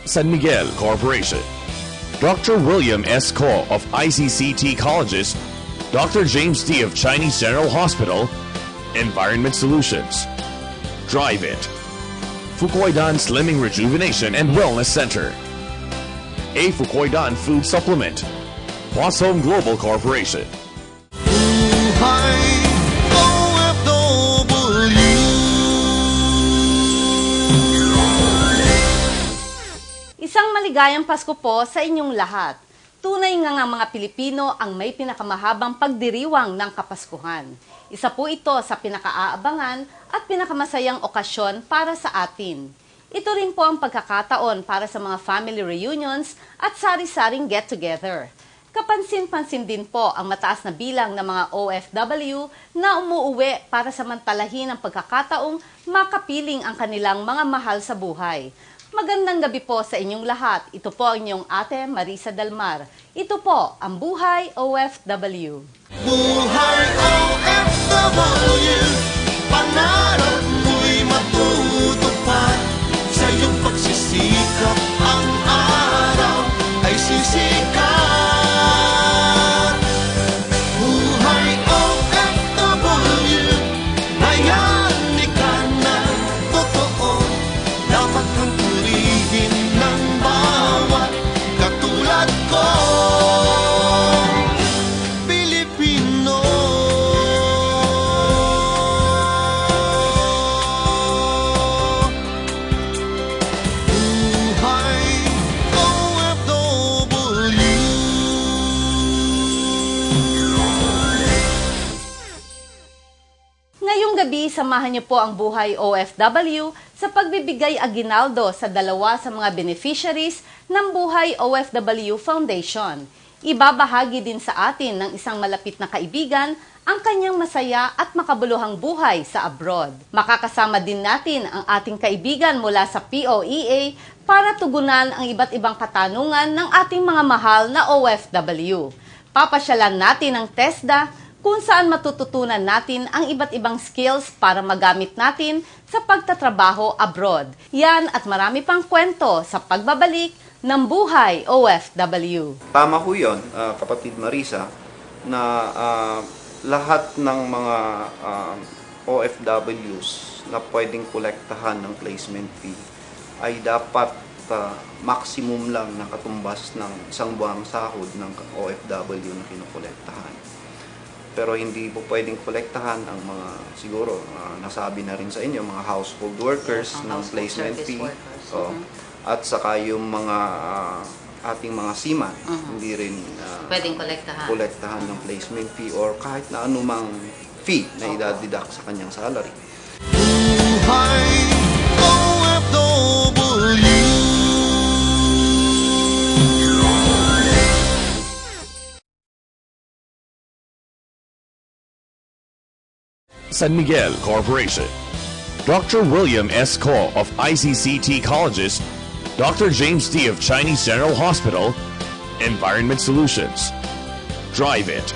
San Miguel Corporation. Dr. William S. Ko of ICCT Colleges, Dr. James D. of Chinese General Hospital, Environment Solutions. Drive It. Fukoidan Slimming Rejuvenation and Wellness Center. A Fukoidan Food Supplement. Home Global Corporation. Isang maligayang Pasko po sa inyong lahat. Tunay nga mga Pilipino ang may pinakamahabang pagdiriwang ng Kapaskuhan. Isa po ito sa pinakaaabangan at pinakamasayang okasyon para sa atin. Ito rin po ang pagkakataon para sa mga family reunions at sari-saring get-together. Kapansin-pansin din po ang mataas na bilang ng mga OFW na umuuwi para samantalahin ang pagkakataong makapiling ang kanilang mga mahal sa buhay. Magandang gabi po sa inyong lahat. Ito po ang inyong ate Marisa Dalmar. Ito po ang Buhay OFW. Buhay OFW, pangarap mo'y matutupad. Sa iyong pagsisikap, ang araw ay sisikat. Buhay OFW, bayani ka na totoo. Dapat kang purihin ng bawat katulad ko. Pilipino. Buhay OFW. Ngayong gabi, samahan niyo po ang Buhay OFW sa pagbibigay aginaldo sa dalawa sa mga beneficiaries ng Buhay OFW Foundation. Ibabahagi din sa atin ng isang malapit na kaibigan ang kanyang masaya at makabuluhang buhay sa abroad. Makakasama din natin ang ating kaibigan mula sa POEA para tugunan ang iba't ibang katanungan ng ating mga mahal na OFW. Papasyalan natin ang TESDA kung saan matututunan natin ang iba't ibang skills para magamit natin sa pagtatrabaho abroad. Yan at marami pang kwento sa pagbabalik ng Buhay OFW. Tama ho yun, kapatid Marisa, na lahat ng mga OFWs na pwedeng kolektahan ng placement fee ay dapat maximum lang na katumbas ng isang buwang sahod ng OFW na kinokolektahan. Pero hindi po pwedeng kolektahan ang mga, siguro, nasabi na rin sa inyo, mga household workers ng placement fee. At saka yung mga ating mga seaman, hindi rin Pwedeng kolektahan ng placement fee or kahit na anumang fee na idadidak sa kanyang salary. Buhay OFW. San Miguel Corporation. Dr. William S. Ko of ICCT Colleges, Dr. James D. of Chinese General Hospital, Environment Solutions. Drive It.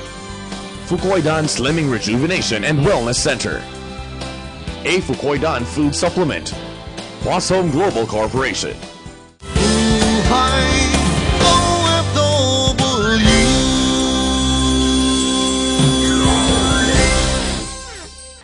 Fukoidan Slimming Rejuvenation and Wellness Center. A Fukoidan Food Supplement. Home Global Corporation. Buhay OFW.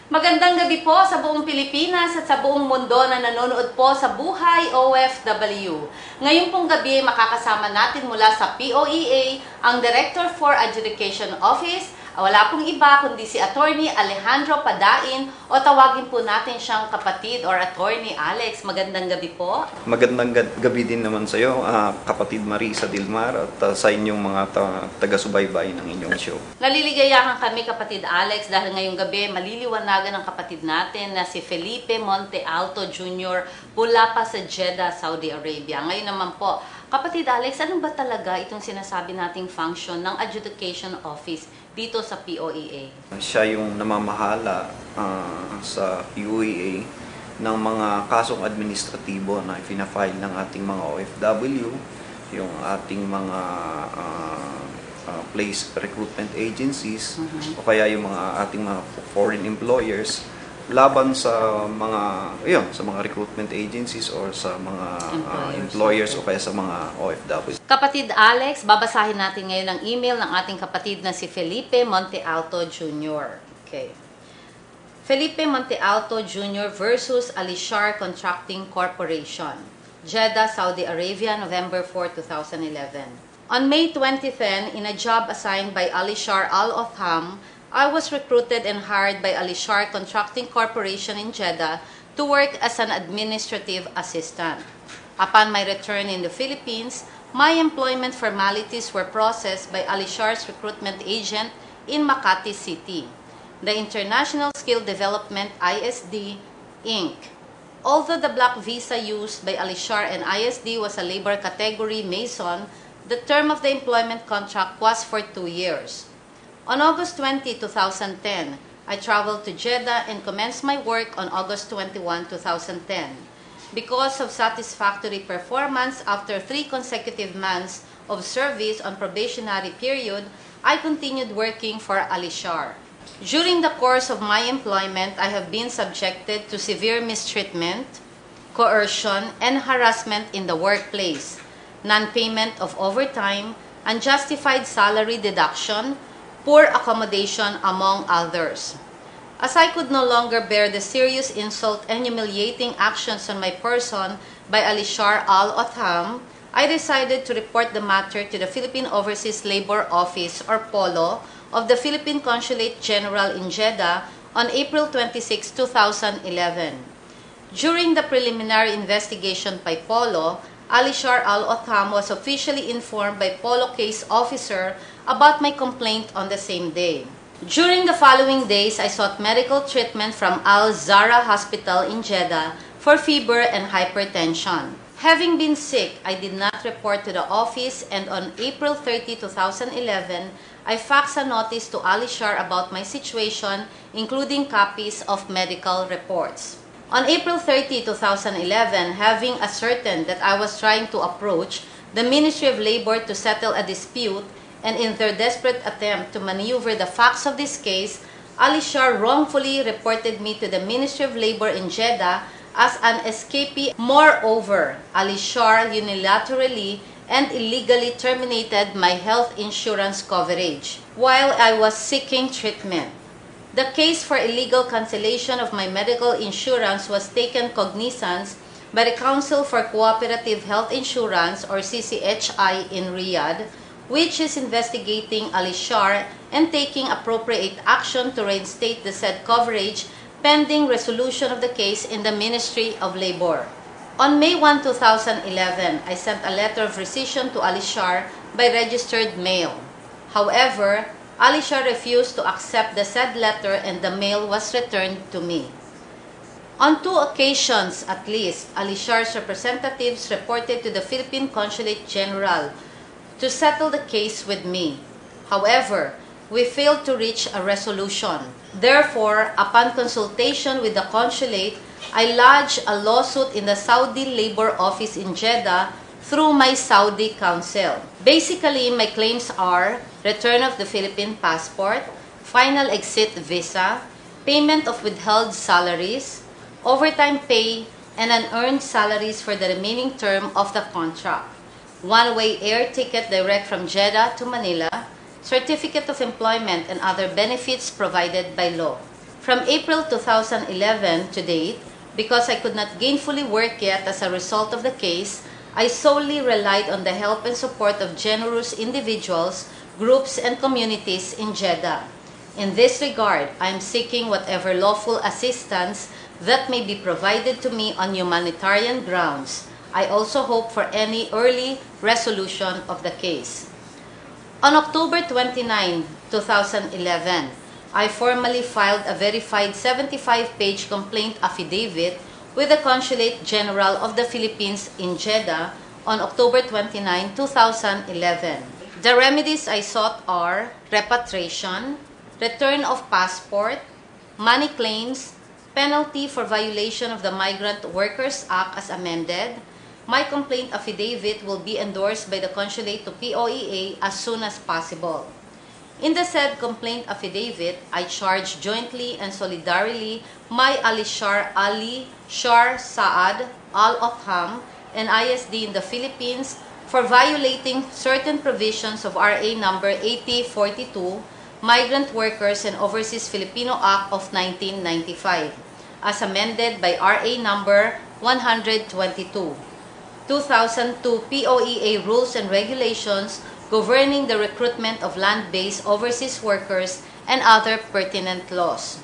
Magandang gabi po sa buong Pilipinas at sa buong mundo na nanonood po sa Buhay OFW. Ngayon pong gabi makakasama natin mula sa POEA ang Director for Adjudication Office. Wala pong iba kundi si Attorney Alejandro Padain o tawagin po natin siyang kapatid or Attorney Alex. Magandang gabi po. Magandang gabi din naman sa iyo, kapatid Marisa Dilmar, at sa inyong mga taga-subaybay ng inyong show. Naliligayahan kami, kapatid Alex, dahil ngayong gabi maliliwanagan ng kapatid natin na si Felipe Monte Alto Jr. mula pa sa Jeddah, Saudi Arabia. Ngayon naman po, kapatid Alex, ano ba talaga itong sinasabi nating function ng Adjudication Office dito sa POEA? Siya yung namamahala sa POEA ng mga kasong administratibo na ipina-file ng ating mga OFW, yung ating mga place recruitment agencies, o kaya yung mga ating mga foreign employers laban sa mga recruitment agencies or sa mga employers o kaya sa mga OFW. Kapatid Alex, babasahin natin ngayon ang email ng ating kapatid na si Felipe Montealto Jr. Okay. Felipe Montealto Jr. versus Alishar Contracting Corporation, Jeddah, Saudi Arabia, November 4, 2011. On May 2010, in a job assigned by Alishar Al-Otham, I was recruited and hired by Alishar Contracting Corporation in Jeddah to work as an administrative assistant. Upon my return in the Philippines, my employment formalities were processed by Alishar's recruitment agent in Makati City, the International Skill Development ISD, Inc. Although the black visa used by Alishar and ISD was a labor category Mason, the term of the employment contract was for 2 years. On August 20, 2010, I traveled to Jeddah and commenced my work on August 21, 2010. Because of satisfactory performance after 3 consecutive months of service on probationary period, I continued working for Alishar. During the course of my employment, I have been subjected to severe mistreatment, coercion, and harassment in the workplace, non-payment of overtime, unjustified salary deduction, poor accommodation, among others. As I could no longer bear the serious insult and humiliating actions on my person by Alishar Al-Otham, I decided to report the matter to the Philippine Overseas Labor Office, or POLO, of the Philippine Consulate General in Jeddah on April 26, 2011. During the preliminary investigation by POLO, Alishar Al-Otham was officially informed by POLO case officer about my complaint on the same day. During the following days, I sought medical treatment from Al-Zahra Hospital in Jeddah for fever and hypertension. Having been sick, I did not report to the office, and on April 30, 2011, I faxed a notice to Alishar about my situation, including copies of medical reports. On April 30, 2011, having ascertained that I was trying to approach the Ministry of Labor to settle a dispute, and in their desperate attempt to maneuver the facts of this case, Alishar wrongfully reported me to the Ministry of Labor in Jeddah as an escapee. Moreover, Alishar unilaterally and illegally terminated my health insurance coverage while I was seeking treatment. The case for illegal cancellation of my medical insurance was taken cognizance by the Council for Cooperative Health Insurance, or CCHI, in Riyadh, which is investigating Alishar and taking appropriate action to reinstate the said coverage pending resolution of the case in the Ministry of Labor. On May 1, 2011, I sent a letter of rescission to Alishar by registered mail. However, Alishar refused to accept the said letter and the mail was returned to me. On 2 occasions at least, Alishar's representatives reported to the Philippine Consulate General to settle the case with me. However, we failed to reach a resolution. Therefore, upon consultation with the consulate, I lodged a lawsuit in the Saudi Labor Office in Jeddah through my Saudi counsel. Basically, my claims are return of the Philippine passport, final exit visa, payment of withheld salaries, overtime pay, and unearned salaries for the remaining term of the contract, one-way air ticket direct from Jeddah to Manila, certificate of employment, and other benefits provided by law. From April 2011 to date, because I could not gainfully work yet as a result of the case, I solely relied on the help and support of generous individuals, groups, and communities in Jeddah. In this regard, I am seeking whatever lawful assistance that may be provided to me on humanitarian grounds. I also hope for any early resolution of the case. On October 29, 2011, I formally filed a verified 75-page complaint affidavit with the Consulate General of the Philippines in Jeddah on October 29, 2011. The remedies I sought are repatriation, return of passport, money claims, penalty for violation of the Migrant Workers Act as amended. My complaint affidavit will be endorsed by the Consulate to POEA as soon as possible. In the said complaint affidavit, I charge jointly and solidarily my Alishar Ali Shar Saad Al Otham and ISD in the Philippines for violating certain provisions of RA number 8042, Migrant Workers and Overseas Filipino Act of 1995, as amended by RA number 122, 2002 POEA Rules and Regulations governing the recruitment of land-based overseas workers and other pertinent laws.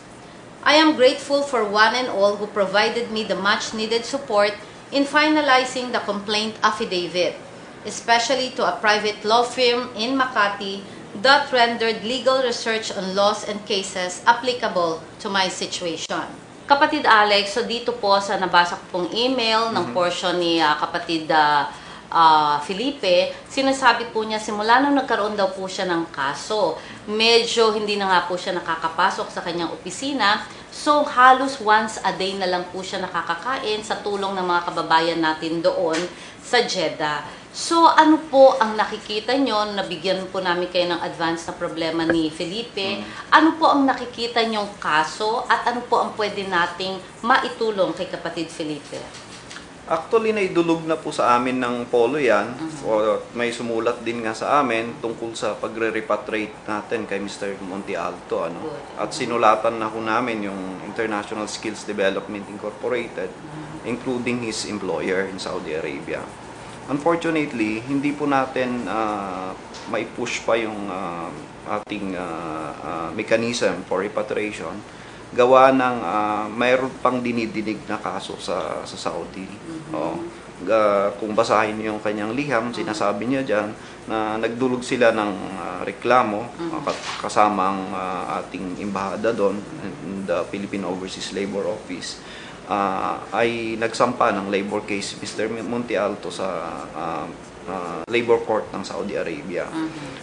I am grateful for one and all who provided me the much-needed support in finalizing the complaint affidavit, especially to a private law firm in Makati that rendered legal research on laws and cases applicable to my situation. Kapatid Alex, so dito po sa nabasa ko pong email ng portion ni kapatid Felipe, sinasabi po niya simula nung nagkaroon daw po siya ng kaso, medyo hindi na nga po siya nakakapasok sa kanyang opisina, so halos once a day na lang po siya nakakakain sa tulong ng mga kababayan natin doon sa Jeddah. So ano po ang nakikita nyo, nabigyan po namin kayo ng advance na problema ni Felipe, ano po ang nakikita nyong kaso at ano po ang pwede nating maitulong kay kapatid Felipe? Actually, naidulog na po sa amin ng Polo yan. O may sumulat din nga sa amin tungkol sa pagre-repatriate natin kay Mr. Monte Alto. At sinulatan na po namin yung International Skills Development Incorporated, including his employer in Saudi Arabia. Unfortunately, hindi po natin mai-push pa yung ating mechanism for repatriation. Gawa ng mayroon pang dinidinig na kaso sa Saudi. Kung basahin niyo yung kanyang liham, sinasabi niya diyan na nagdulog sila ng reklamo kasama ang ating embahada doon, the Philippine Overseas Labor Office, ay nagsampa ng labor case Mr. Monte Alto sa labor court ng Saudi Arabia.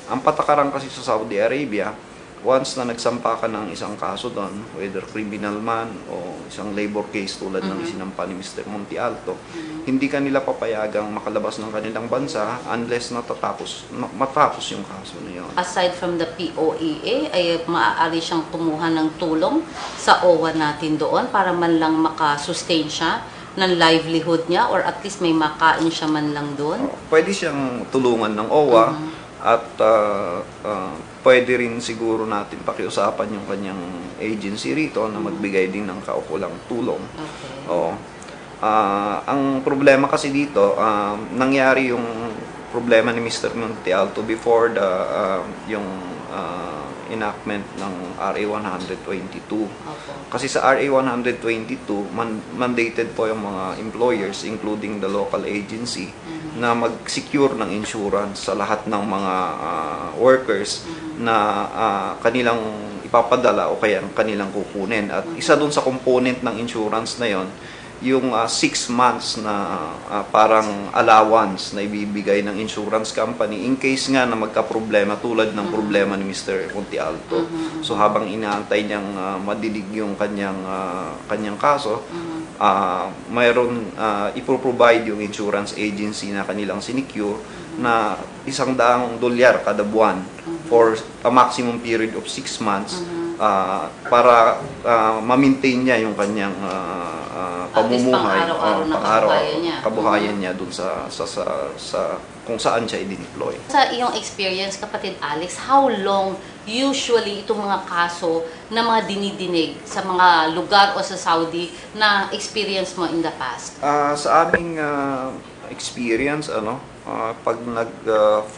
Ang patakaran kasi sa Saudi Arabia, once na nagsampa ka ng isang kaso doon, whether criminal man o isang labor case tulad ng isinampa ni Mr. Monte Alto, hindi kanila papayagang makalabas ng kanilang bansa unless matapos yung kaso na yun. Aside from the POEA, ay maaari siyang kumuha ng tulong sa OWA natin doon para man lang makasustain siya ng livelihood niya or at least may makain siya man lang doon? Pwede siyang tulungan ng OWA at pwede rin siguro natin pakiusapan yung kanyang agency rito na magbigay din ng kaukulang tulong. Okay. Ang problema kasi dito, nangyari yung problema ni Mr. Monte Alto before yung enactment ng RA 122. Okay. Kasi sa RA 122, mandated po yung mga employers, including the local agency, na mag-secure ng insurance sa lahat ng mga workers na kanilang ipapadala o kaya kanilang kukunin. At isa dun sa component ng insurance na yon, yung 6 months na parang allowance na ibibigay ng insurance company in case nga na magka-problema tulad ng problema ni Mr. Monte Alto. So habang inaantay niyang madidig yung kanyang kaso, mayroon ipro-provide yung insurance agency na kanilang sinecure na $100 kada buwan for a maximum period of 6 months para ma-maintain niya yung kanyang pamumuhay, kabuhayan niya dun sa kung saan siya i-deploy. Sa iyong experience, kapatid Alex, how long usually itong mga kaso na mga dinidinig sa mga lugar o sa Saudi na experience mo in the past? Sa aming experience, pag naging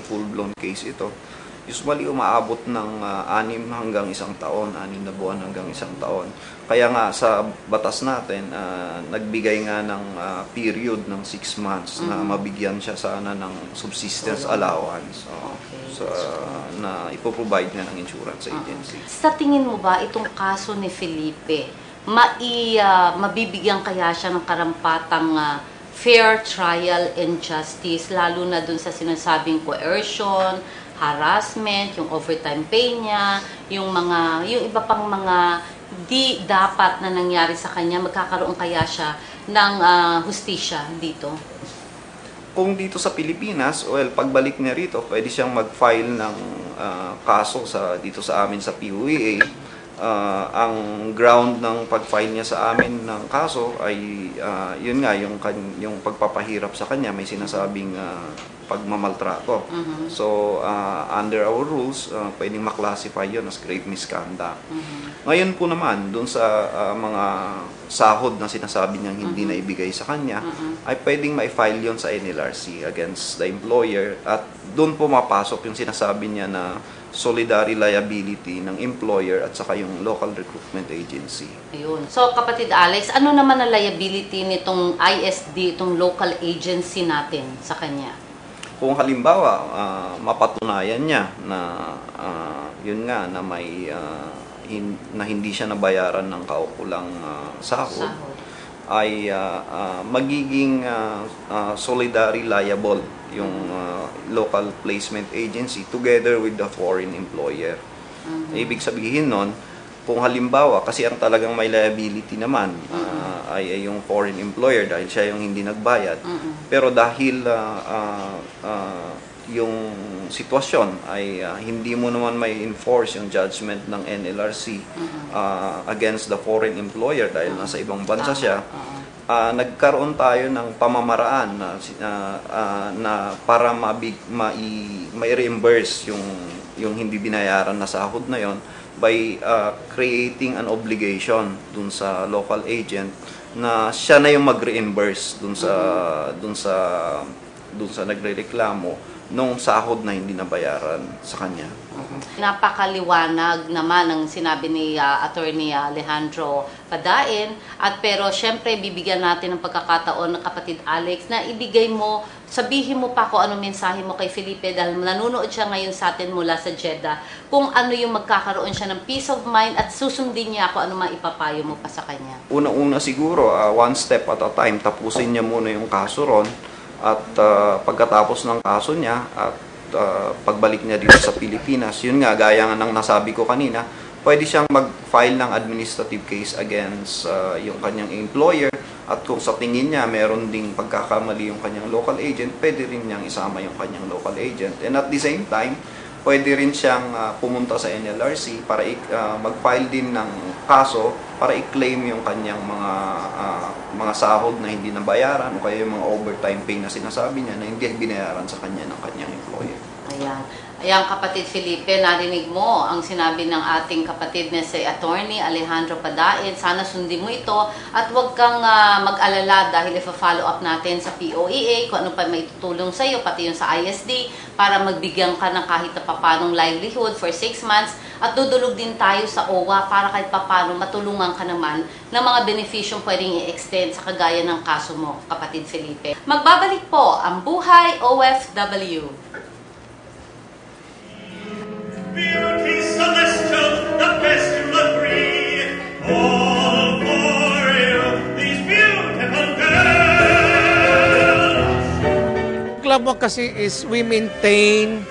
full-blown case ito, usually umaabot ng 6 hanggang 1 taon, 6 na buwan hanggang 1 taon. Kaya nga sa batas natin, nagbigay nga ng period ng 6 months na mabigyan siya sana ng subsistence allowance na ipoprovide nga ng insurance agency. Sa tingin mo ba itong kaso ni Felipe, mabibigyan kaya siya ng karampatang fair trial and justice, lalo na dun sa sinasabing coercion, harassment, yung overtime pay niya, yung iba pang mga di dapat na nangyari sa kanya, magkakaroon kaya siya ng hustisya dito? Kung dito sa Pilipinas, well, pagbalik niya rito, pwede siyang mag-file ng kaso dito sa amin sa PUEA. Ang ground ng pag-file niya sa amin ng kaso ay yun nga, yung pagpapahirap sa kanya, may sinasabing pagmamaltrato. So, under our rules, pwedeng maklasify yun as grave misconduct. Ngayon po naman, dun sa mga sahod na sinasabi niyang hindi na ibigay sa kanya, ay pwedeng ma-file yun sa NLRC against the employer, at dun po mapasok yung sinasabi niya na solidary liability ng employer at saka yung local recruitment agency. Ayun. So, kapatid Alex, ano naman ang liability nitong ISD, itong local agency natin sa kanya? Kung halimbawa, mapatunayan niya na yun nga, na may na hindi siya nabayaran ng kaukulang sahod, ay magiging solidary liable yung local placement agency together with the foreign employer. Ibig sabihin nun, kung halimbawa, kasi ang talagang may liability naman ay yung foreign employer dahil siya yung hindi nagbayad. Pero dahil yung sitwasyon ay hindi mo naman may enforce yung judgment ng NLRC against the foreign employer dahil nasa ibang bansa siya, nagkaroon tayo ng pamamaraan na para ma-reimburse yung hindi binayaran na sahod na yon by creating an obligation dun sa local agent na siya na yung mag-reimburse dun sa nagrereklamo nung sahod na hindi nabayaran sa kanya. Napakaliwanag naman ang sinabi ni Attorney Alejandro Padain, at pero syempre bibigyan natin ng pagkakataon ng kapatid Alex na ibigay mo, sabihin mo pa kung ano mensahe mo kay Felipe dahil nanonood siya ngayon sa atin mula sa Jeddah, kung ano yung magkakaroon siya ng peace of mind at susundin niya kung ano maipapayo mo pa sa kanya. Una-una siguro, one step at a time, tapusin niya muna yung kaso ron. At pagkatapos ng kaso niya at pagbalik niya dito sa Pilipinas, yun nga, gaya nga ng nasabi ko kanina, pwede siyang mag-file ng administrative case against yung kanyang employer, at kung sa tingin niya meron ding pagkakamali yung kanyang local agent, pwede rin niyang isama yung kanyang local agent. And at the same time, pwede rin siyang pumunta sa NLRC para mag-file din ng kaso para i-claim yung kanyang mga sahod na hindi nabayaran o kaya yung mga overtime pay na sinasabi niya na hindi binayaran sa kanya ng kanyang employer. Ayan. Ayan, kapatid Felipe, narinig mo ang sinabi ng ating kapatid na si Attorney Alejandro Padain. Sana sundin mo ito at huwag kang mag-alala dahil i-follow up natin sa POEA kung ano pa may tutulong sa iyo, pati yung sa ISD, para magbigyan ka ng kahit na papanong livelihood for 6 months. At dudulog din tayo sa OWA para kahit papano matulungan ka naman ng mga benefisyong pwedeng i-extend sa kagaya ng kaso mo, kapatid Felipe. Magbabalik po ang Buhay OFW. Beauty celestial, the best you agree. All for you, these beautiful girls. Club mo kasi is we maintain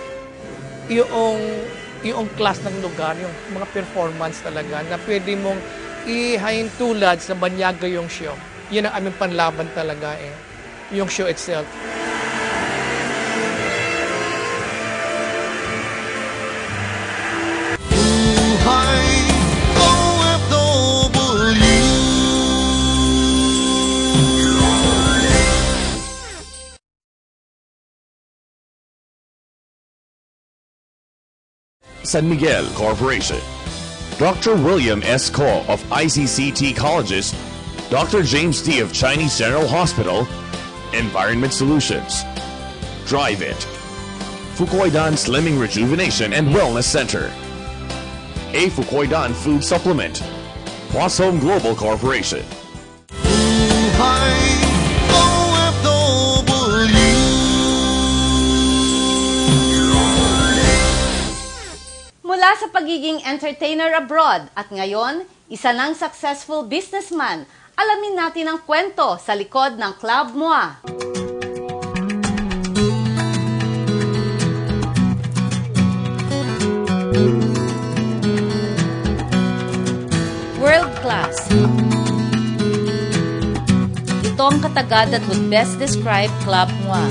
yung class ng lugar, yung mga performance talaga na pwede mong ihayin tulad sa banyaga yung show. Yun ang aming panlaban talaga yung show itself. Buhay OFW. San Miguel Corporation. Dr. William S. Ko of ICCT Colleges, Dr. James D. of Chinese General Hospital, Environment Solutions. Drive It. Fukoidan Slimming Rejuvenation and Wellness Center. A Fukoidan Food Supplement. Plus Home Global Corporation. Buhay OFW. Mula sa pagiging entertainer abroad at ngayon, isa ng successful businessman, alamin natin ang kwento sa likod ng Club Moi. World class. ito ang katagad that would best describe Club MOA.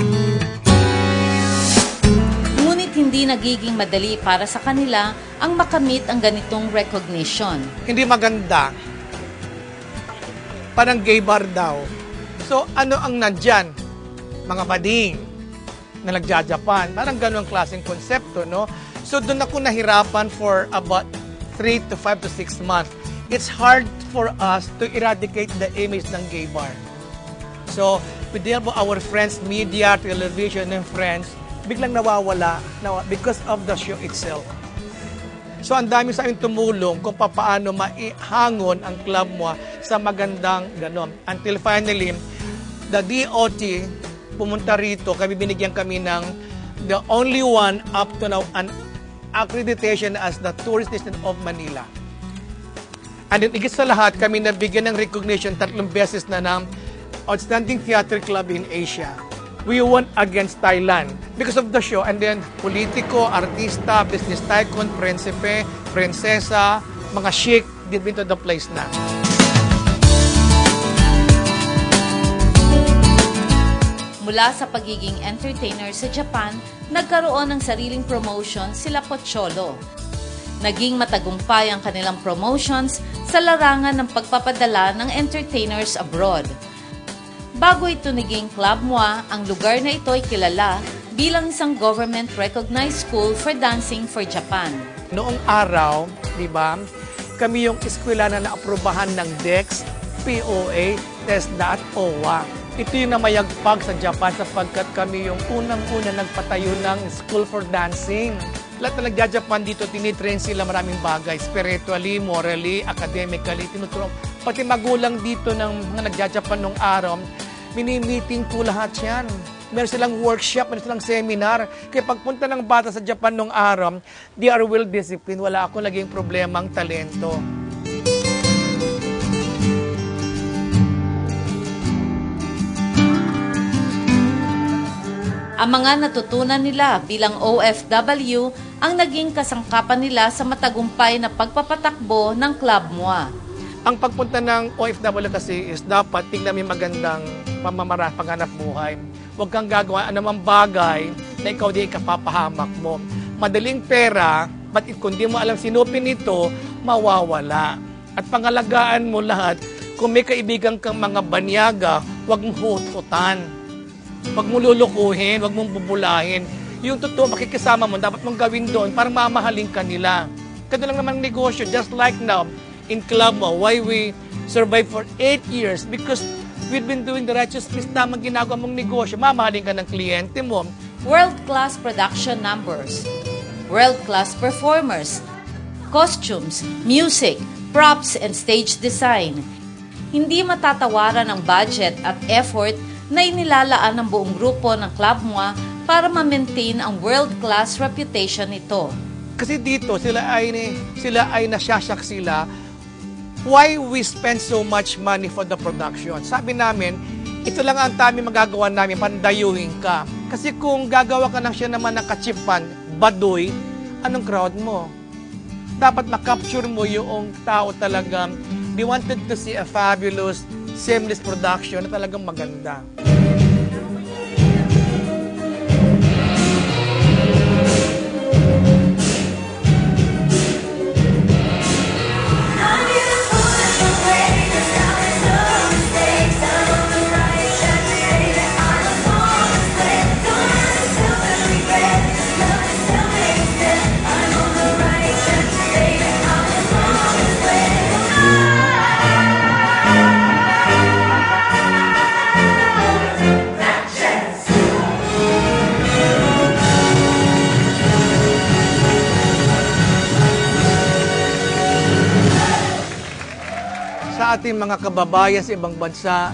Ngunit hindi nagiging madali para sa kanila ang makamit ang ganitong recognition. Hindi maganda. Parang gay bar daw. So, ano ang nandyan? Mga bading na nagja-Japan. Parang ganun ang klaseng konsepto, no? So, doon ako nahirapan for about 3 to 5 to 6 months. It's hard for us to eradicate the image ng gay bar. So, with the help of our friends, media, television, and friends, biglang nawawala because of the show itself. So, ang dami sa amin tumulong kung paano maihangon ang Club MOA sa magandang ganon. Until finally, the DOT pumunta rito, binigyan kami ng the only one up to now an accreditation as the Tourist Destination of Manila. And then, igit sa lahat, kami nabigyan ng recognition 3 beses na ng Outstanding Theater Club in Asia. We won against Thailand because of the show. And then, politiko, artista, business tycoon, prinsipe, prinsesa, mga chic, did been to the place na. Mula sa pagiging entertainer sa Japan, nagkaroon ng sariling promotion sila Pocholo. Naging matagumpay ang kanilang promotions sa larangan ng pagpapadala ng entertainers abroad. Bago ito naging Club MOA, ang lugar na ito ay kilala bilang isang government-recognized school for dancing for Japan. Noong araw, di ba, kami yung eskwela na naaprubahan ng DEX, POA, TESDA at OWA. Ito yung namayagpag sa Japan sapagkat kami yung unang-una nagpatayo ng school for dancing. Lahat na nagja-Japan dito, tinitrain sila maraming bagay, spiritually, morally, academically, tinutulong. Pati magulang dito ng mga nagja-Japan nung araw, mini-meeting po lahat yan. Meron silang workshop, meron silang seminar. Kaya pagpunta ng bata sa Japan nung araw, they are well disciplined. Wala akong naging problemang talento. Ang mga natutunan nila bilang OFW ang naging kasangkapan nila sa matagumpay na pagpapatakbo ng Club MOA. Ang pagpunta ng OFW kasi is dapat tingnan may magandang paghanap buhay. Huwag kang gagawa anumang bagay na ikaw di kapapahamak mo. Madaling pera, but kung di mo alam sinupin ito, mawawala. At pangalagaan mo lahat, kung may kaibigan kang mga banyaga, huwag mong hututan. Huwag mong lulukuhin, huwag mong bubulahin. Yung totoo, makikisama mo, dapat mong gawin doon para mamahalin ka nila. Kaya lang naman negosyo, just like now, in Club MOA, why we survived for 8 years? Because we've been doing the righteous business, tamang ginagawa mong negosyo, mamahalin ka ng kliyente mo. World-class production numbers, world-class performers, costumes, music, props, and stage design. Hindi matatawaran ang budget at effort na inilalaan ng buong grupo ng Club MOA para ma-maintain ang world-class reputation nito. Kasi dito, sila ay nasyasak sila. Why we spend so much money for the production? Sabi namin, ito lang ang tami magagawa namin, pandayuhin ka. Kasi kung gagawa ka ng siya naman ng kachipan, baduy, anong crowd mo? Dapat makapture mo yung tao talaga. They wanted to see a fabulous, seamless production na talagang maganda. Sa ating mga kababayan sa ibang bansa,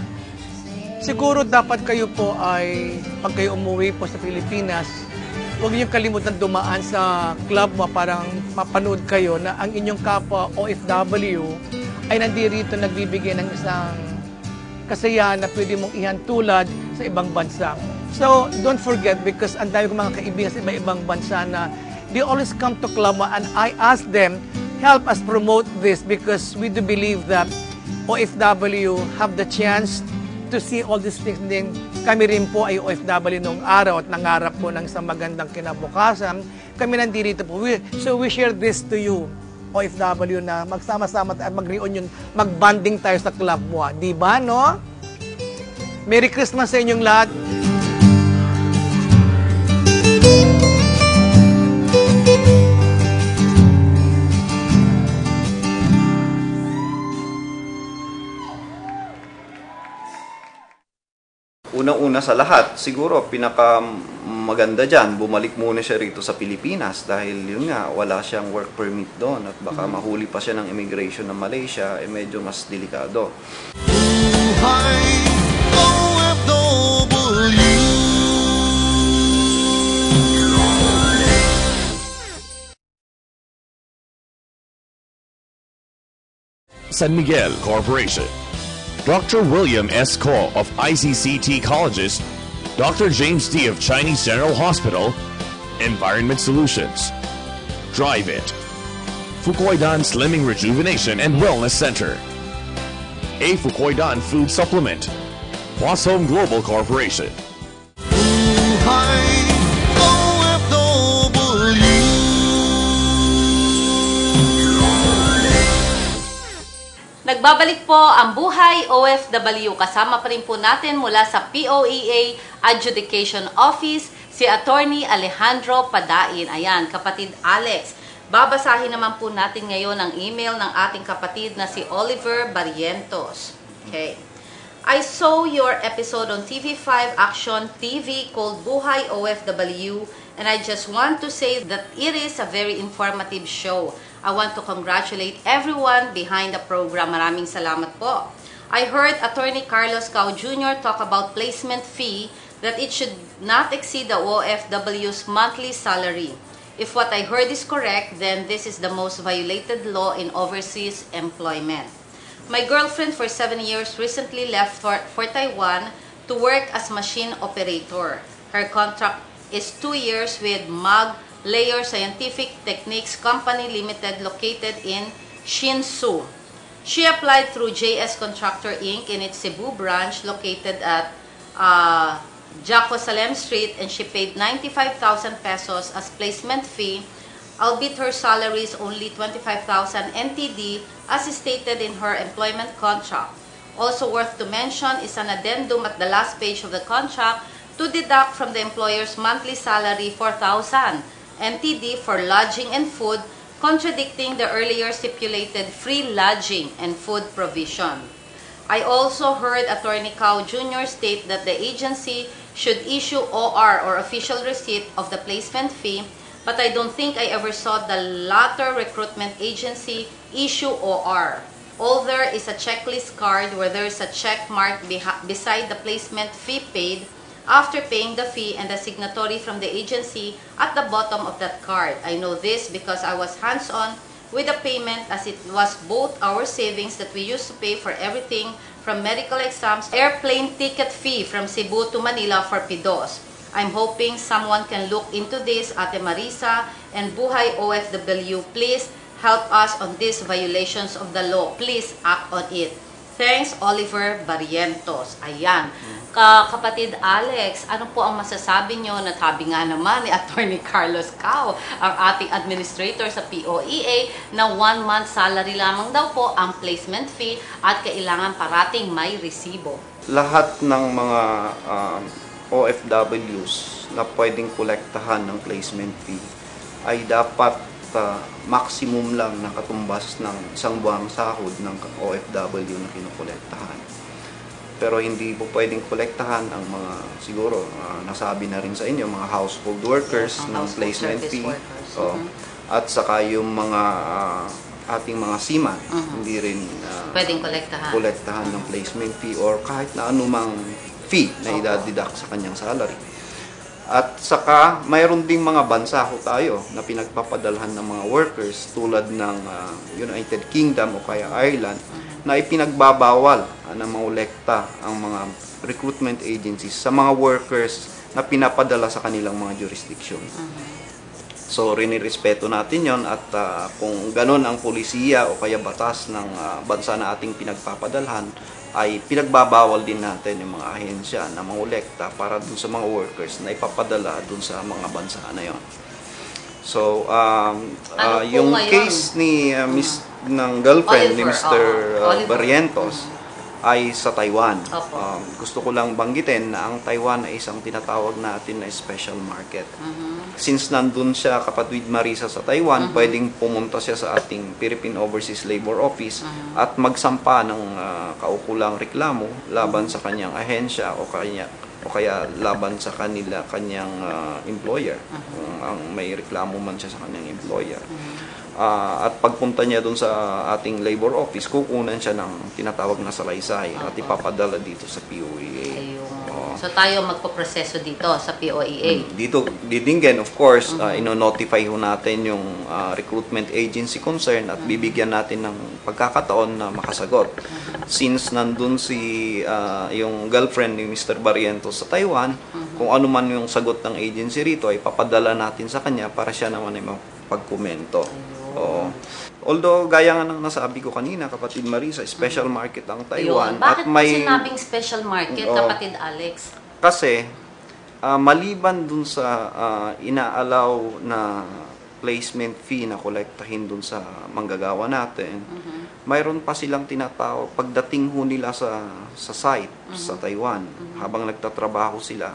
siguro dapat kayo po ay, pag kayo umuwi po sa Pilipinas, huwag niyong kalimutan dumaan sa Club MOA para mapanood kayo na ang inyong kapwa OFW ay nandirito nagbibigay ng isang kasayahan na pwede mong ihantulad sa ibang bansa. So, don't forget because ang dami kong mga kaibigan sa iba-ibang bansa na they always come to Club MOA and I ask them, help us promote this because we do believe that OFW have the chance to see all these things. Then kami rin po ay OFW nung araw at nangarap po ng isang magandang kinabukasan. Kami nandito po. So we share this to you, OFW, na magsama-sama at mag-reunion, mag-bonding tayo sa club mo. Di ba, no? Merry Christmas sa inyong lahat. Unang-una sa lahat, siguro pinaka maganda dyan, bumalik muna siya rito sa Pilipinas dahil yun nga, wala siyang work permit doon at baka mahuli pa siya ng immigration ng Malaysia, medyo mas delikado. Buhay OFW. San Miguel Corporation. Dr. William S. Ko of ICCT Colleges, Dr. James D. of Chinese General Hospital, Environment Solutions. Drive It. Fukoidan Slimming Rejuvenation and Wellness Center. A Fukoidan Food Supplement. Plus Home Global Corporation. Buhay OFW. Nagbabalik po ang Buhay OFW. Kasama pa rin po natin mula sa POEA Adjudication Office, si Attorney Alejandro Padain. Ayan, kapatid Alex. Babasahin naman po natin ngayon ang email ng ating kapatid na si Oliver Barrientos. Okay. I saw your episode on TV5 Action TV called Buhay OFW, and I just want to say that it is a very informative show. I want to congratulate everyone behind the program. Maraming salamat po. I heard Attorney Carlos Cao Jr. talk about placement fee, that it should not exceed the OFW's monthly salary. If what I heard is correct, then this is the most violated law in overseas employment. My girlfriend for 7 years recently left for Taiwan to work as machine operator. Her contract is 2 years with MAG Layer Scientific Techniques Company Limited located in Shinsu. She applied through JS Contractor Inc. in its Cebu branch located at Jaco Salem Street, and she paid 95,000 pesos as placement fee, albeit her salary is only 25,000 NTD as stated in her employment contract. Also worth to mention is an addendum at the last page of the contract to deduct from the employer's monthly salary 4,000 NTD for lodging and food, contradicting the earlier stipulated free lodging and food provision. I also heard Attorney Cao Jr. state that the agency should issue OR or official receipt of the placement fee, but I don't think I ever saw the latter recruitment agency issue OR. All there is a checklist card where there is a check mark beside the placement fee paid after paying the fee and the signatory from the agency at the bottom of that card. I know this because I was hands-on with the payment, as it was both our savings that we used to pay for everything from medical exams, airplane ticket fee from Cebu to Manila for PIDOS. I'm hoping someone can look into this. Ate Marisa and Buhay OFW, please help us on these violations of the law. Please act on it. Thanks, Oliver Barrientos. Ayan. Kapatid Alex, ano po ang masasabi nyo? Natabi nga naman ni Attorney Carlos Cao, ang ating administrator sa POEA, na 1 month salary lamang daw po ang placement fee at kailangan parating may resibo. Lahat ng mga OFWs na pwedeng kolektahan ng placement fee ay dapat maximum lang na katumbas ng isang buwang sahod ng OFW na kinokolektahan. Pero hindi po pwedeng kolektahan ang mga, siguro, nasabi na rin sa inyo, mga household workers ng placement fee. At saka yung mga ating mga seaman, hindi rin pwedeng kolektahan ng placement fee or kahit na anumang fee na idadidak sa kanyang salary. At saka, mayroon ding mga bansa ho tayo na pinagpapadalhan ng mga workers tulad ng United Kingdom o kaya Ireland na ipinagbabawal na maulekta ang mga recruitment agencies sa mga workers na pinapadala sa kanilang mga jurisdiction. So, rinirespeto natin yon at kung ganun ang polisiya o kaya batas ng bansa na ating pinagpapadalhan, ay pinagbabawal din natin yung mga ahensya na mangolekta para dun sa mga workers na ipapadala dun sa mga bansa na yon. So, Ano po yung ngayon? case ni ng girlfriend ni Oliver, Mr. Oliver. Barrientos ay sa Taiwan. Opo. Gusto ko lang banggitin na ang Taiwan ay isang tinatawag natin na special market. Since nandun siya kapatid Marisa sa Taiwan, pwedeng pumunta siya sa ating Philippine Overseas Labor Office at magsampa ng kaukulang reklamo laban sa kanyang ahensya o kaya laban sa kanyang employer. Kung may reklamo man siya sa kanyang employer. At pagpunta niya doon sa ating labor office, kukunan siya ng tinatawag na salaysay at ipapadala dito sa POEA. So tayo magpoproseso dito sa POEA. Dito didingen, of course, ino-notify ho natin yung recruitment agency concern at bibigyan natin ng pagkakataon na makasagot. Since nandun yung girlfriend ni Mr. Barrientos sa Taiwan, kung ano man yung sagot ng agency rito ay papadala natin sa kanya para siya naman ay pagkomento. Oo. Although, gaya nga ng nasabi ko kanina, kapatid Marisa, special market ang Taiwan. Ayun. Bakit at may, sinabing special market, Oo. kapatid Alex? Kasi, maliban dun sa inaalaw na placement fee na kolektahin dun sa manggagawa natin, mayroon pa silang tinatawag, pagdating ho nila sa site, sa Taiwan, habang nagtatrabaho sila,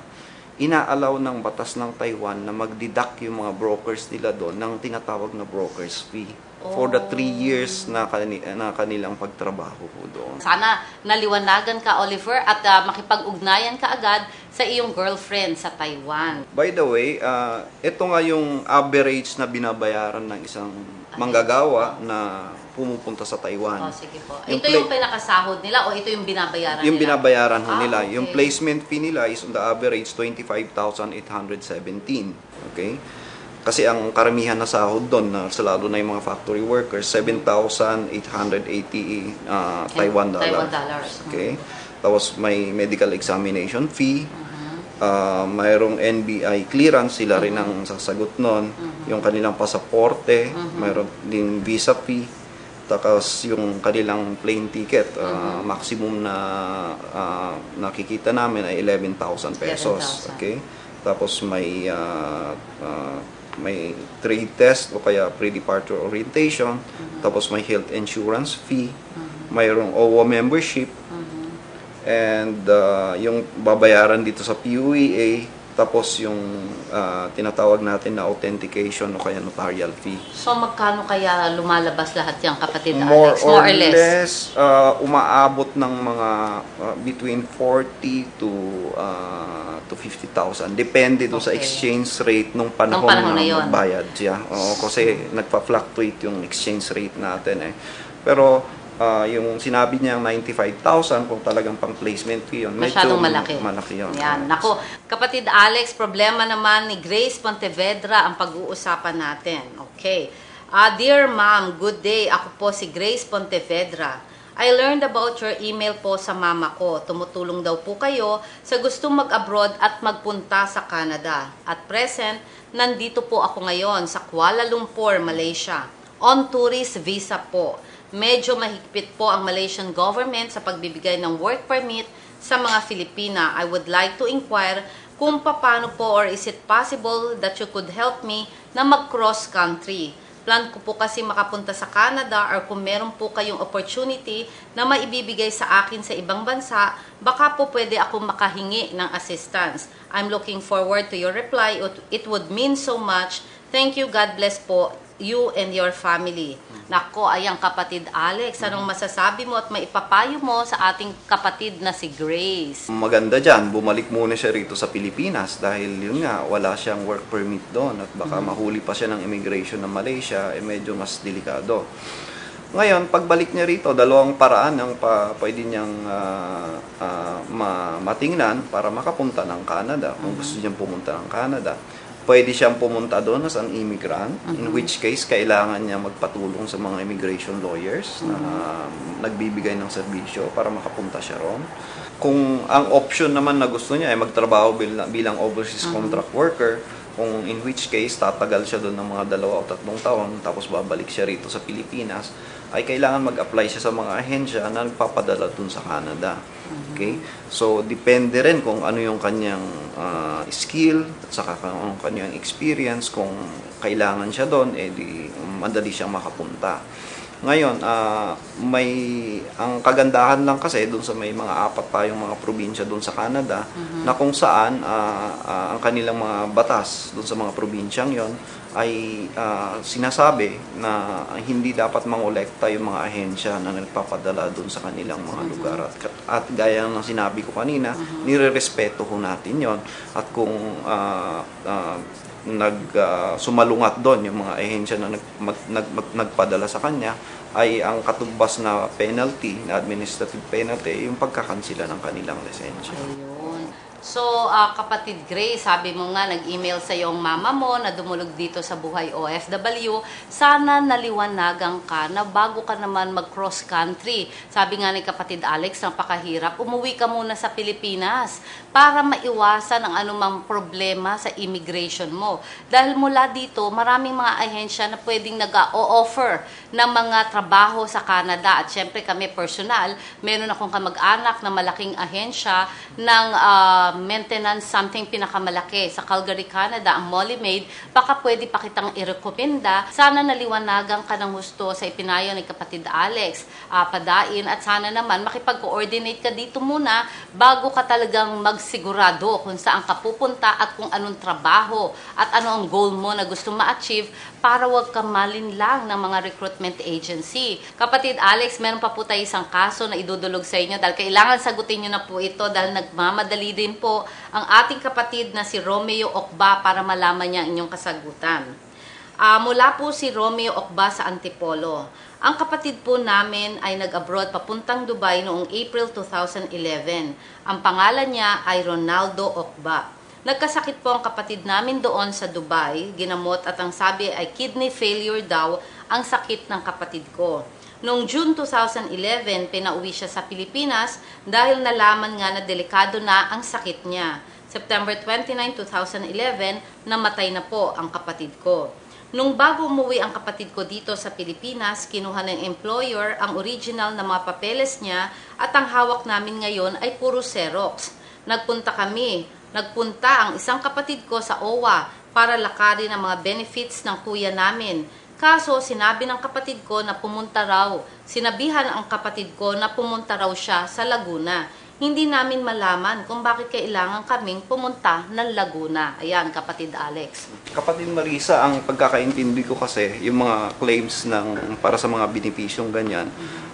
inaalaw ng batas ng Taiwan na magdidak yung mga brokers nila doon ng tinatawag na broker's fee for the 3 years na kanilang pagtrabaho po doon. Sana naliwanagan ka, Oliver, at makipag-ugnayan ka agad sa iyong girlfriend sa Taiwan. By the way, ito nga yung average na binabayaran ng isang manggagawa na pumupunta sa Taiwan. Sige po. Yung Ito yung pinakasahod nila o ito yung binabayaran Yung nila? binabayaran ho nila. Okay. Yung placement fee nila is on the average 25,817. Okay? Kasi ang karamihan na sahod doon, lalo na yung mga factory workers, 7,880 Taiwan dollars. Okay? Tapos may medical examination fee. Mayroong NBI clearance, sila rin ang sasagot nun. Yung kanilang pasaporte, mayroon din visa fee. Tapos yung kanilang plane ticket, maximum na nakikita namin ay 11,000 pesos. 11,000. Okay? Tapos may trade test o kaya pre-departure orientation. Tapos may health insurance fee. Mayroong OWA membership. And yung babayaran dito sa PUEA. Tapos yung tinatawag natin na authentication o kaya notarial fee. So magkano kaya lumalabas lahat yan, kapatid More Alex? or less, umaabot ng mga between 40 to 50,000. Depende doon sa Okay. exchange rate nung panahon panahon na na yun. magbayad siya. Oo, kasi nagpa-fluctuate yung exchange rate natin eh. Pero yung sinabi niya 95,000 kung talagang pang placement fee yun, Masyadong medyo malaki. malaki yun. Yan. Nako, kapatid Alex, problema naman ni Grace Pontevedra ang pag-uusapan natin. Okay. Dear Ma'am, good day. Ako po si Grace Pontevedra. I learned about your email po sa mama ko. Tumutulong daw po kayo sa gustong mag-abroad at magpunta sa Canada. At present, nandito po ako ngayon sa Kuala Lumpur, Malaysia. On tourist visa po. Medyo mahigpit po ang Malaysian government sa pagbibigay ng work permit sa mga Filipina. I would like to inquire kung paano po or is it possible that you could help me na mag-cross country. Plan ko po kasi makapunta sa Canada or kung meron po kayong opportunity na maibibigay sa akin sa ibang bansa, baka po pwede ako makahingi ng assistance. I'm looking forward to your reply. It would mean so much. Thank you. God bless po you and your family. Nako, ayang kapatid Alex, anong masasabi mo at maipapayo mo sa ating kapatid na si Grace? Maganda dyan, bumalik muna siya rito sa Pilipinas dahil yun nga, wala siyang work permit doon at baka mahuli pa siya ng immigration ng Malaysia, medyo mas delikado. Ngayon, pagbalik niya rito, dalawang paraan ang pwede niyang matingnan para makapunta ng Canada, kung gusto niyang pumunta ng Canada. Pwede siyang pumunta doon as an immigrant, in which case, kailangan niya magpatulong sa mga immigration lawyers na nagbibigay ng serbisyo para makapunta siya ron. Kung ang option naman na gusto niya ay magtrabaho bilang overseas contract worker, kung in which case, tatagal siya doon ng mga 2 o 3 taon, tapos babalik siya rito sa Pilipinas, ay kailangan mag-apply siya sa mga ahensya na nagpapadala dun sa Canada. Okay? So, depende rin kung ano yung kanyang skill at saka kung ano kanyang experience. Kung kailangan siya doon, madali siyang makapunta. Ngayon, ang kagandahan lang kasi doon sa may mga 4 tayong mga probinsya doon sa Canada na kung saan ang kanilang mga batas doon sa mga probinsyang yon ay sinasabi na hindi dapat mangolekta yung mga ahensya na nagpapadala doon sa kanilang mga lugar. At gaya ng sinabi ko kanina, nirerespeto ho natin yon. At kung sumalungat doon yung mga ahensya na nagpadala sa kanya, ay ang katumbas na penalty, na administrative penalty, yung pagkakansila ng kanilang lisensya. Ayun. So, kapatid Grace, sabi mo nga, nag-email sa yung mama mo na dumulog dito sa Buhay OFW. Sana naliwanagan ka na bago ka naman mag-cross country. Sabi nga ni kapatid Alex, napakahirap. Umuwi ka muna sa Pilipinas para maiwasan ang anumang problema sa immigration mo. Dahil mula dito, maraming mga ahensya na pwedeng nag-o-offer ng mga trabaho sa Canada. At syempre kami personal, meron akong kamag-anak na malaking ahensya ng maintenance, something pinakamalaki sa Calgary, Canada, ang Molly Maid. Baka pwede pa kitang irekomenda. Sana naliwanagan ka ng husto sa ipinayo ni kapatid Alex, padain, at sana naman makipag-coordinate ka dito muna bago ka talagang magsigurado kung saan ka pupunta at kung anong trabaho at ano ang goal mo na gusto ma-achieve para wag ka malinlang ng mga recruitment agency. Kapatid Alex, meron pa po tayo isang kaso na idudulog sa inyo dahil kailangan sagutin nyo na po ito dahil nagmamadali din po ang ating kapatid na si Romeo Okba para malaman niya inyong kasagutan. Mula po si Romeo Okba sa Antipolo. Ang kapatid po namin ay nag-abroad papuntang Dubai noong April 2011. Ang pangalan niya ay Ronaldo Okba. Nagkasakit po ang kapatid namin doon sa Dubai, ginamot at ang sabi ay kidney failure daw ang sakit ng kapatid ko. Noong June 2011, pinauwi siya sa Pilipinas dahil nalaman nga na delikado na ang sakit niya. September 29, 2011, namatay na po ang kapatid ko. Nung bago umuwi ang kapatid ko dito sa Pilipinas, kinuha ng employer ang original na mga papeles niya at ang hawak namin ngayon ay puro Xerox. Nagpunta ang isang kapatid ko sa OWA para lakarin ang mga benefits ng kuya namin. Kaso, sinabihan ang kapatid ko na pumunta raw siya sa Laguna. Hindi namin malaman kung bakit kailangan kaming pumunta ng Laguna. Ayan, kapatid Alex. Kapatid Marisa, ang pagkakaintindi ko kasi, yung mga claims para sa mga benepisyong ganyan,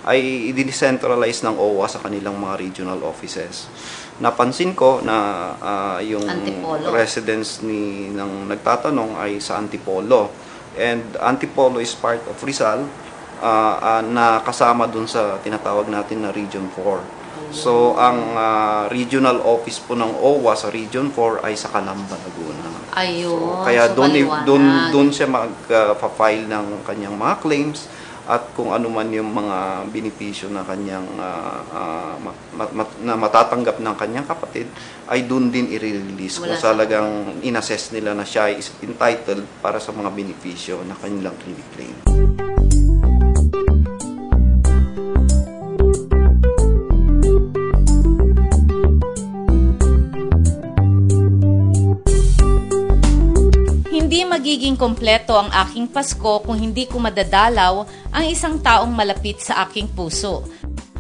ay i-decentralize ng OWA sa kanilang mga regional offices. Napansin ko na yung Antipolo. residence ng nagtatanong ay sa Antipolo. And Antipolo is part of Rizal na kasama dun sa tinatawag natin na Region 4. So, ang regional office po ng OWA sa Region 4 ay sa Calamba, Laguna. Ayun. So, kaya doon siya mag-file ng kanyang mga claims at kung ano man yung mga benepisyo na kanyang na matatanggap ng kanyang kapatid ay doon din i-release kung talagang inassess nila na siya is entitled para sa mga benepisyo na kanilang claim. Hindi magiging kompleto ang aking Pasko kung hindi ko madadalaw ang isang taong malapit sa aking puso.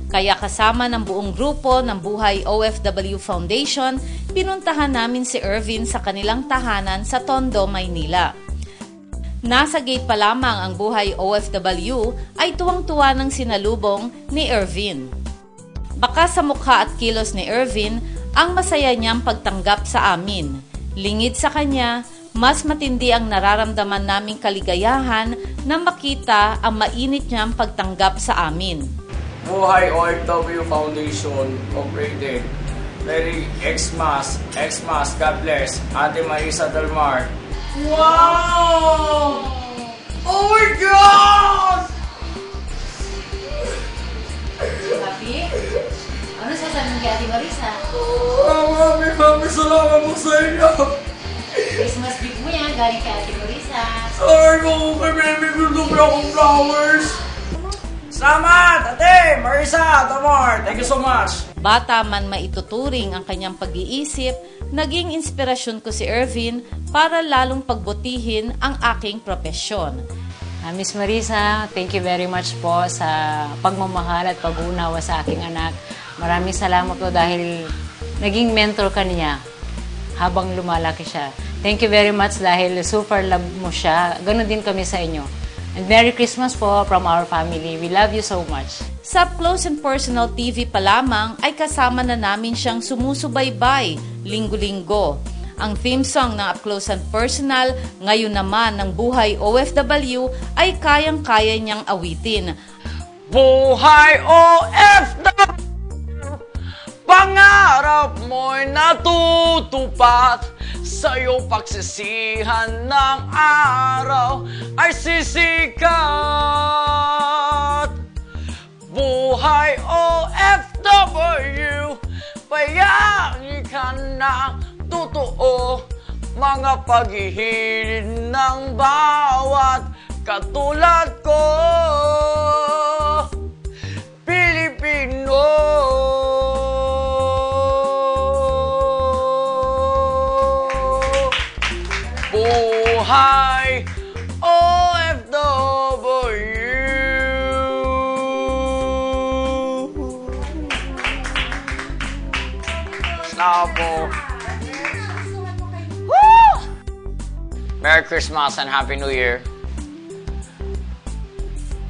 Kaya kasama ng buong grupo ng Buhay OFW Foundation, pinuntahan namin si Ervin sa kanilang tahanan sa Tondo, Maynila. Nasa gate pa lamang ang Buhay OFW ay tuwang-tuwa ng sinalubong ni Ervin. Baka sa mukha at kilos ni Ervin ang masaya niyang pagtanggap sa amin. Lingid sa kanya, mas matindi ang nararamdaman naming kaligayahan na makita ang mainit niyang pagtanggap sa amin. Buhay OFW Foundation operated. Merry Xmas, God bless. Ate Marisa Dalmar. Wow! Oh my God! Happy? Ano sasabihin kay Ate Marisa? Maraming salamat po sa inyo. Christmas gift mo yan, galing kay Ate Marisa. Sorry ko, may gusto akong flowers. Salamat, Ate Marisa Tamar. Thank you so much. Bata man maituturing ang kanyang pag-iisip, naging inspirasyon ko si Ervin para lalong pagbutihin ang aking propesyon. Miss Marisa, thank you very much po sa pagmamahal at pag-uunawa sa aking anak. Maraming salamat po dahil naging mentor ka niya habang lumalaki siya. Thank you very much dahil super love mo siya. Ganon din kami sa inyo. And Merry Christmas po from our family. We love you so much. Sa Up Close and Personal TV pa lamang ay kasama na namin siyang sumusubaybay linggo-linggo. Ang theme song ng Up Close and Personal, ngayon naman ng Buhay OFW, ay kayang-kaya niyang awitin. Buhay OFW, pangarap mo'y natutupad. Sa'yo pagsisihan ng araw ay sisikat. Buhay OFW, payagi ka ng totoo. Mga paghihilid ng bawat katulad ko, Pilipino. Buhay OFW. Snabo. Woo! Merry Christmas and Happy New Year.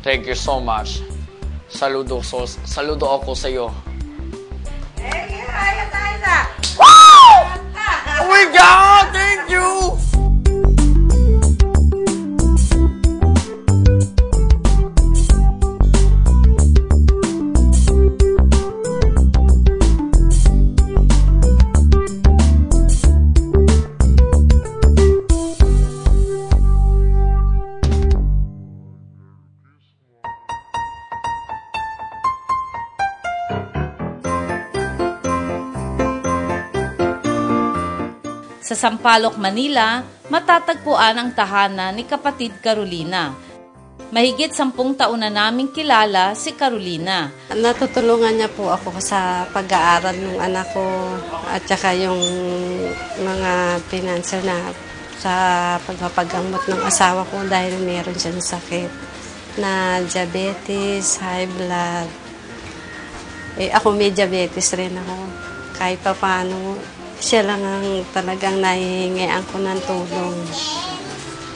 Thank you so much. Saludo ako sa iyo. Woo! Oh my God! Thank you! Sa Sampaloc, Manila, matatagpuan ang tahanan ni kapatid Carolina. Mahigit 10 taon na naming kilala si Carolina. Natutulungan niya po ako sa pag-aaral ng anak ko at saka yung mga financial na sa pagpapagamot ng asawa ko dahil meron siyang sakit na diabetes, high blood. Ako may diabetes rin ako. Kahit pa paano, siya lang ang talagang nahihingian ko ng tulong.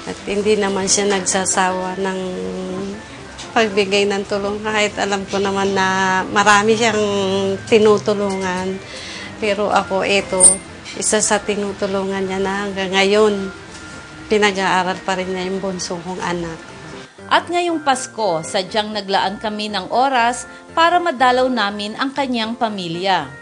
At hindi naman siya nagsasawa ng pagbigay ng tulong kahit alam ko naman na marami siyang tinutulungan. Pero ako, isa sa tinutulungan niya na hanggang ngayon, pinag-aaral pa rin niya yung bunso kong anak. At ngayong Pasko, sadyang naglaan kami ng oras para madalaw namin ang kanyang pamilya.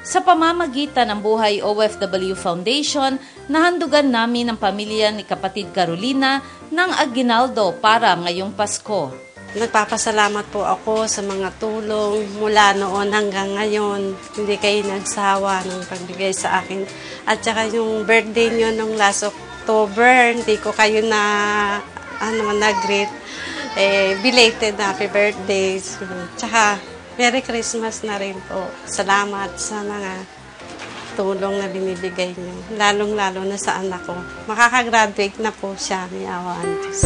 Sa pamamagitan ng Buhay OFW Foundation, nahandugan namin ang pamilya ni kapatid Carolina ng aguinaldo para ngayong Pasko. Nagpapasalamat po ako sa mga tulong mula noon hanggang ngayon. Hindi kayo nagsawa ng pagbigay sa akin. At saka yung birthday nyo nung last October, hindi ko kayo na-greet. Belated happy birthday. Tsaka Merry Christmas na rin po. Salamat sa mga tulong na binibigay niyo. Lalong-lalo na sa anak ko. Makakagraduate na po siya, may awaan Diyos.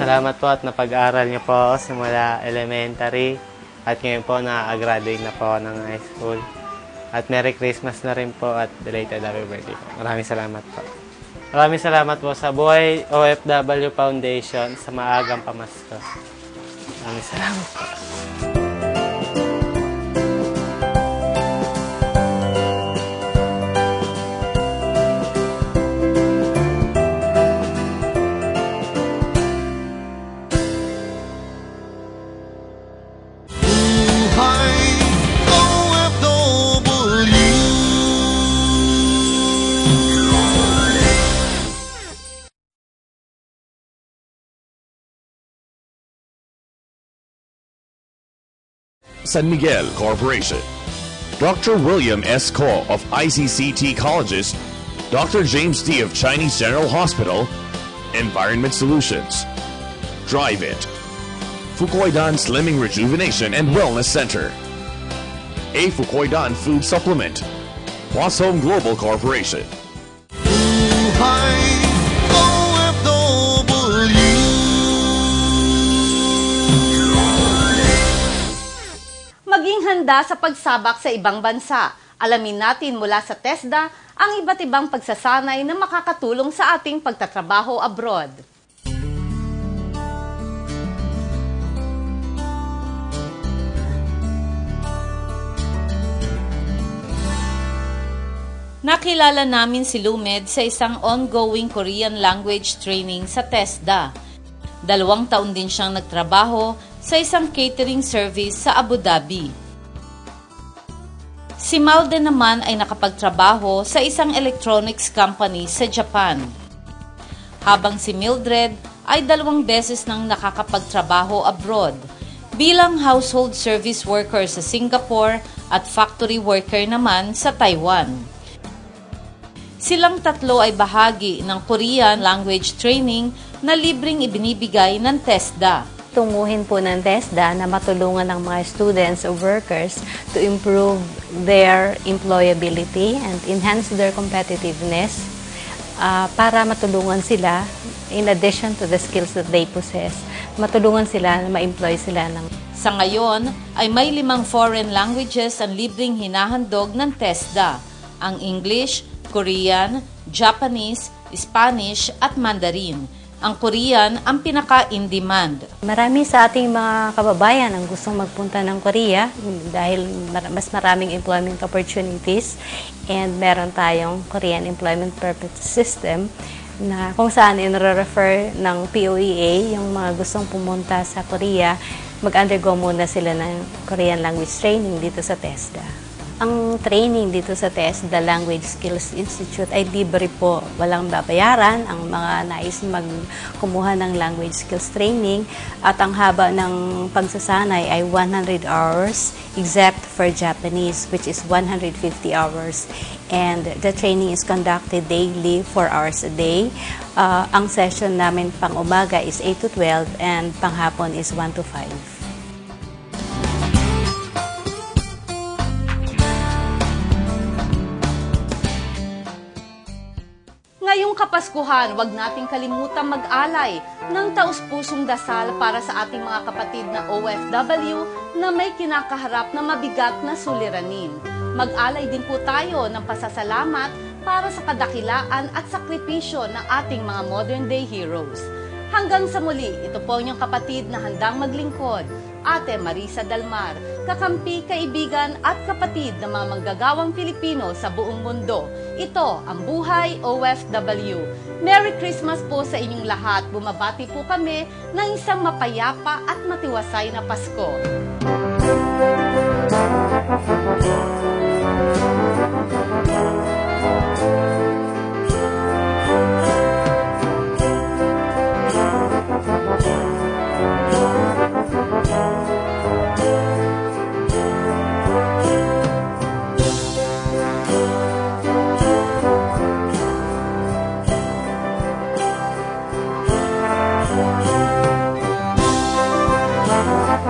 Salamat po at napag-aral niyo po simula elementary at ngayon po na-graduate na po ng high school. At Merry Christmas na rin po at belated happy birthday po. Maraming salamat po. Maraming salamat po sa Buhay OFW Foundation sa maagang pamasko. Maraming salamat po. San Miguel Corporation. Dr. William S. Ko of ICCT Colleges Dr. James D. of Chinese General Hospital, Environment Solutions. Drive It, Fukoidan Slimming Rejuvenation and Wellness Center. A Fukoidan Food Supplement, Plus Home Global Corporation. Buhay OFW. Maging handa sa pagsabak sa ibang bansa. Alamin natin mula sa TESDA ang iba't ibang pagsasanay na makakatulong sa ating pagtatrabaho abroad. Nakilala namin si Lumed sa isang ongoing Korean language training sa TESDA. 2 taon din siyang nagtrabaho sa isang catering service sa Abu Dhabi. Si Malde naman ay nakapagtrabaho sa isang electronics company sa Japan. Habang si Mildred ay 2 beses nang nakakapagtrabaho abroad bilang household service worker sa Singapore at factory worker naman sa Taiwan. Silang tatlo ay bahagi ng Korean language training na libreng ibinibigay ng TESDA. Tunguhin po ng TESDA na matulungan ng mga students o workers to improve their employability and enhance their competitiveness para matulungan sila, in addition to the skills that they possess, matulungan sila na ma-employ sila ng... Sa ngayon ay may 5 foreign languages ang libreng hinahandog ng TESDA, ang English, Korean, Japanese, Spanish at Mandarin. Ang Korean ang pinaka-in-demand. Marami sa ating mga kababayan ang gustong magpunta ng Korea dahil mas maraming employment opportunities and meron tayong Korean Employment Permit System na kung saan in-refer ng POEA yung mga gustong pumunta sa Korea, mag-undergo muna sila ng Korean language training dito sa TESDA. Ang training dito sa TESDA Language Skills Institute ay libre po. Walang babayaran ang mga nais magkumuha ng language skills training at ang haba ng pagsasanay ay 100 hours except for Japanese, which is 150 hours. And the training is conducted daily, 4 hours a day. Ang session namin pang umaga is 8 to 12 and pang hapon is 1 to 5. Ngayong Kapaskuhan, huwag nating kalimutang mag-alay ng taus-pusong dasal para sa ating mga kapatid na OFW na may kinakaharap na mabigat na suliranin. Mag-alay din po tayo ng pasasalamat para sa kadakilaan at sakripisyo ng ating mga modern-day heroes. Hanggang sa muli, ito po inyong kapatid na handang maglingkod, Ate Marisa Dalmar, kakampi, kaibigan at kapatid ng mga manggagawang Pilipino sa buong mundo. Ito ang Buhay OFW. Merry Christmas po sa inyong lahat. Bumabati po kami ng isang mapayapa at matiwasay na Pasko.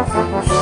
Thank you.